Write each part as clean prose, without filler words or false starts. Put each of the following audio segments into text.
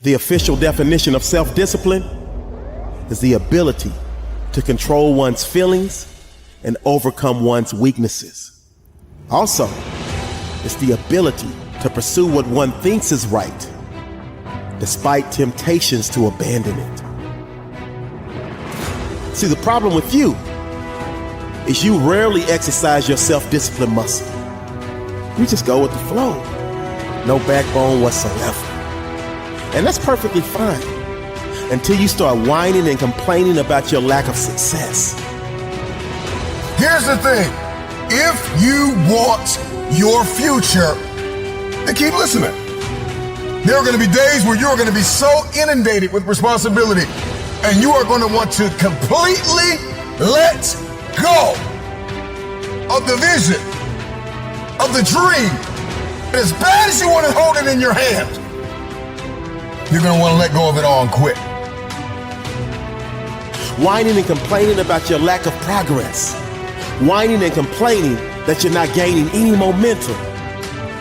The official definition of self-discipline is the ability to control one's feelings and overcome one's weaknesses. Also, it's the ability to pursue what one thinks is right, despite temptations to abandon it. See, the problem with you is you rarely exercise your self-discipline muscle. You just go with the flow. No backbone whatsoever. And that's perfectly fine until you start whining and complaining about your lack of success. Here's the thing. If you want your future, then keep listening. There are going to be days where you're going to be so inundated with responsibility and you are going to want to completely let go of the vision, of the dream. As bad as you want to hold it in your hand, you're going to want to let go of it all and quit. Whining and complaining about your lack of progress. Whining and complaining that you're not gaining any momentum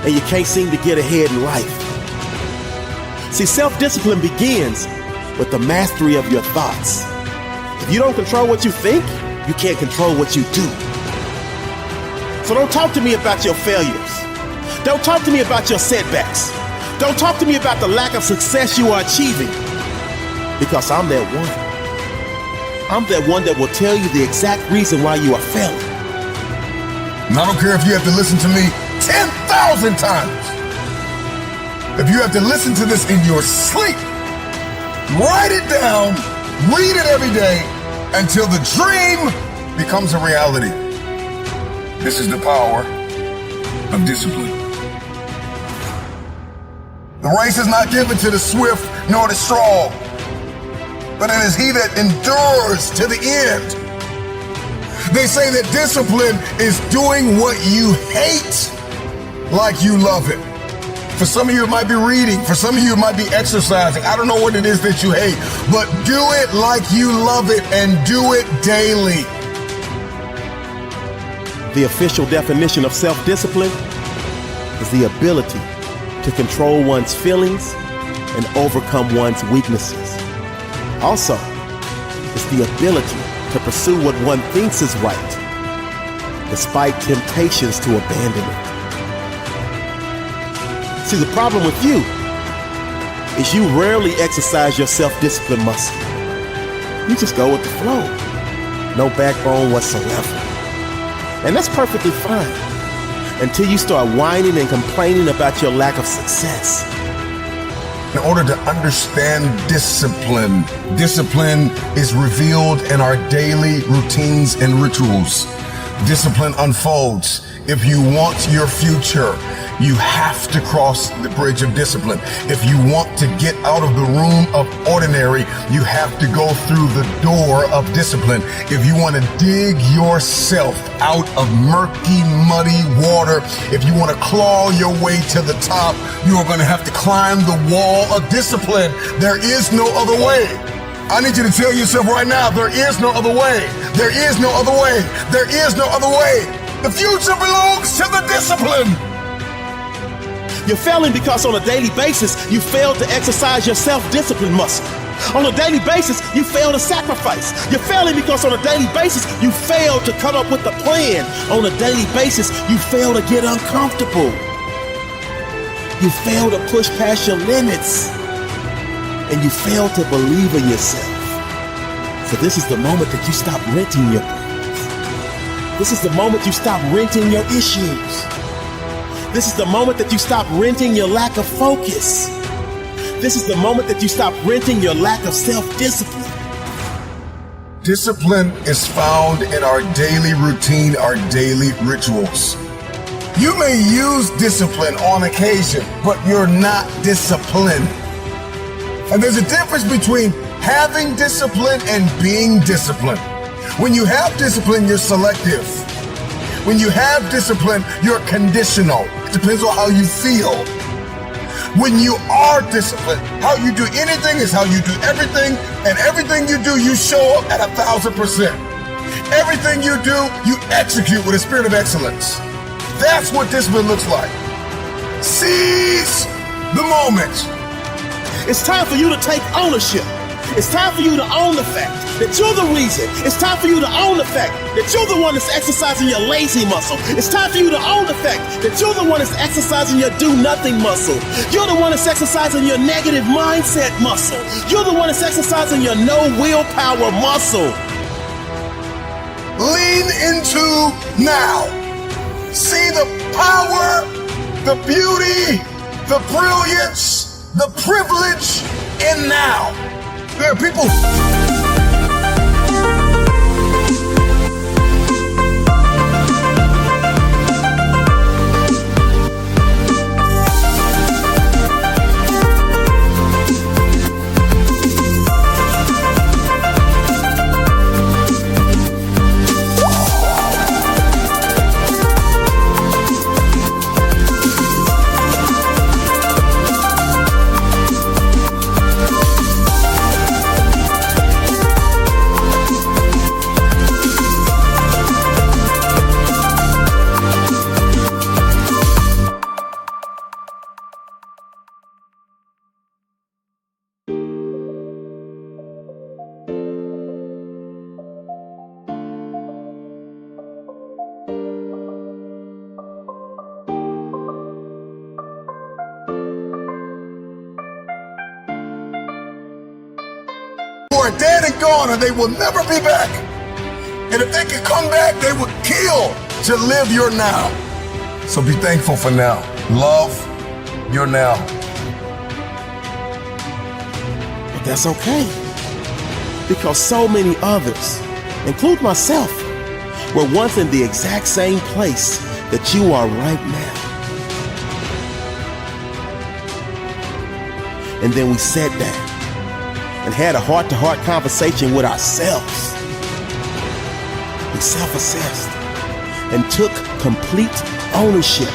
and you can't seem to get ahead in life. See, self-discipline begins with the mastery of your thoughts. If you don't control what you think, you can't control what you do. So don't talk to me about your failures. Don't talk to me about your setbacks. Don't talk to me about the lack of success you are achieving, because I'm that one. I'm that one that will tell you the exact reason why you are failing. And I don't care if you have to listen to me 10,000 times. If you have to listen to this in your sleep, write it down, read it every day until the dream becomes a reality. This is the power of discipline. The race is not given to the swift nor the strong, but it is he that endures to the end. They say that discipline is doing what you hate like you love it. For some of you, it might be reading. For some of you, it might be exercising. I don't know what it is that you hate, but do it like you love it and do it daily. The official definition of self-discipline is the ability to control one's feelings and overcome one's weaknesses. Also, it's the ability to pursue what one thinks is right, despite temptations to abandon it. See, the problem with you is you rarely exercise your self-discipline muscle. You just go with the flow. No backbone whatsoever. And that's perfectly fine until you start whining and complaining about your lack of success. In order to understand discipline, discipline is revealed in our daily routines and rituals. Discipline unfolds. If you want your future, you have to cross the bridge of discipline. If you want to get out of the room of ordinary, you have to go through the door of discipline. If you want to dig yourself out of murky, muddy water, if you want to claw your way to the top, you are going to have to climb the wall of discipline. There is no other way. I need you to tell yourself right now, there is no other way. There is no other way. There is no other way. The future belongs to the discipline. You're failing because on a daily basis, you fail to exercise your self-discipline muscle. On a daily basis, you fail to sacrifice. You're failing because on a daily basis, you fail to come up with a plan. On a daily basis, you fail to get uncomfortable. You fail to push past your limits. And you fail to believe in yourself. So this is the moment that you stop renting your problems. This is the moment you stop renting your issues. This is the moment that you stop renting your lack of focus. This is the moment that you stop renting your lack of self-discipline. Discipline is found in our daily routine, our daily rituals. You may use discipline on occasion, but you're not disciplined. And there's a difference between having discipline and being disciplined. When you have discipline, you're selective. When you have discipline, you're conditional. It depends on how you feel. When you are disciplined, how you do anything is how you do everything, and everything you do, you show up at 1,000%. Everything you do, you execute with a spirit of excellence. That's what discipline looks like. Seize the moment. It's time for you to take ownership. It's time for you to own the fact that you're the reason. It's time for you to own the fact that you're the one that's exercising your lazy muscle. It's time for you to own the fact that you're the one that's exercising your do-nothing muscle. You're the one that's exercising your negative mindset muscle. You're the one that's exercising your no willpower muscle. Lean into now. See the power, the beauty, the brilliance, the privilege in now. There are people. Are dead and gone, and they will never be back. And if they can come back, they will kill to live your now. So be thankful for now. Love your now. But that's okay, because so many others, include myself, were once in the exact same place that you are right now. And then we sat down and had a heart-to-heart conversation with ourselves. We self-assessed and took complete ownership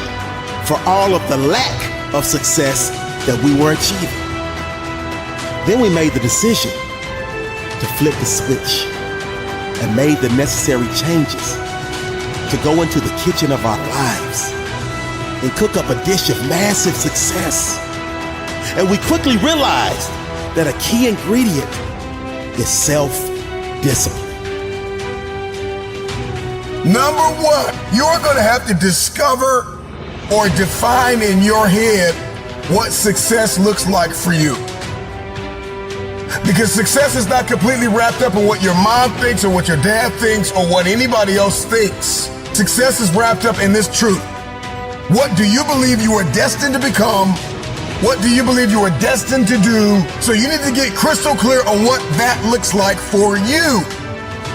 for all of the lack of success that we were achieving. Then we made the decision to flip the switch and made the necessary changes to go into the kitchen of our lives and cook up a dish of massive success. And we quickly realized that a key ingredient is self-discipline. Number one, you're going to have to discover or define in your head what success looks like for you. Because success is not completely wrapped up in what your mom thinks or what your dad thinks or what anybody else thinks. Success is wrapped up in this truth. What do you believe you are destined to become? What do you believe you are destined to do? So you need to get crystal clear on what that looks like for you.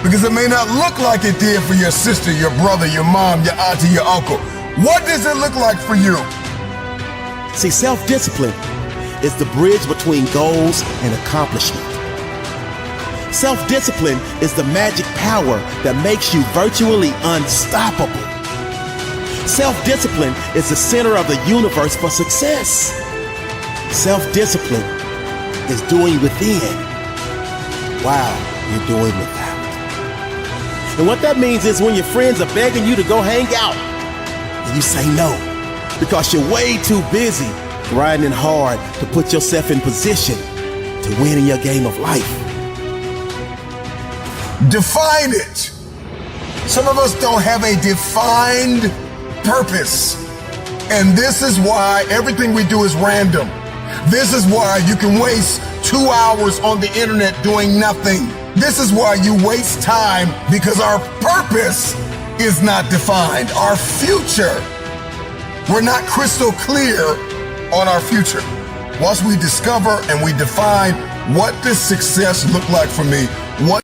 Because it may not look like it did for your sister, your brother, your mom, your auntie, your uncle. What does it look like for you? See, self-discipline is the bridge between goals and accomplishment. Self-discipline is the magic power that makes you virtually unstoppable. Self-discipline is the center of the universe for success. Self-discipline is doing within while you're doing without. And what that means is when your friends are begging you to go hang out and you say no because you're way too busy grinding hard to put yourself in position to win in your game of life. Define it. Some of us don't have a defined purpose. And this is why everything we do is random. This is why you can waste 2 hours on the internet doing nothing. This is why you waste time, because our purpose is not defined. Our future, we're not crystal clear on our future. Once we discover and we define what does success look like for me, what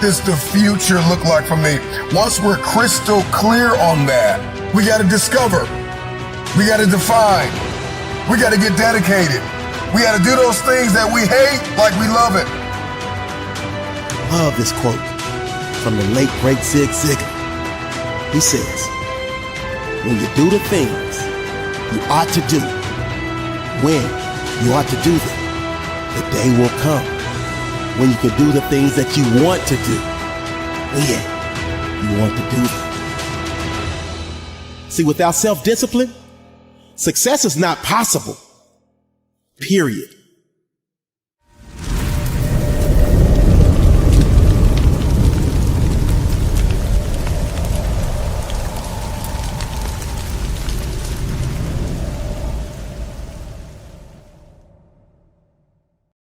does the future look like for me? Once we're crystal clear on that, we got to discover, we got to define, we got to get dedicated. We got to do those things that we hate like we love it. Love this quote from the late great Zig Ziglar. He says, when you do the things you ought to do, when you ought to do them, the day will come when you can do the things that you want to do. When you want to do them. See, without self-discipline, success is not possible. Period.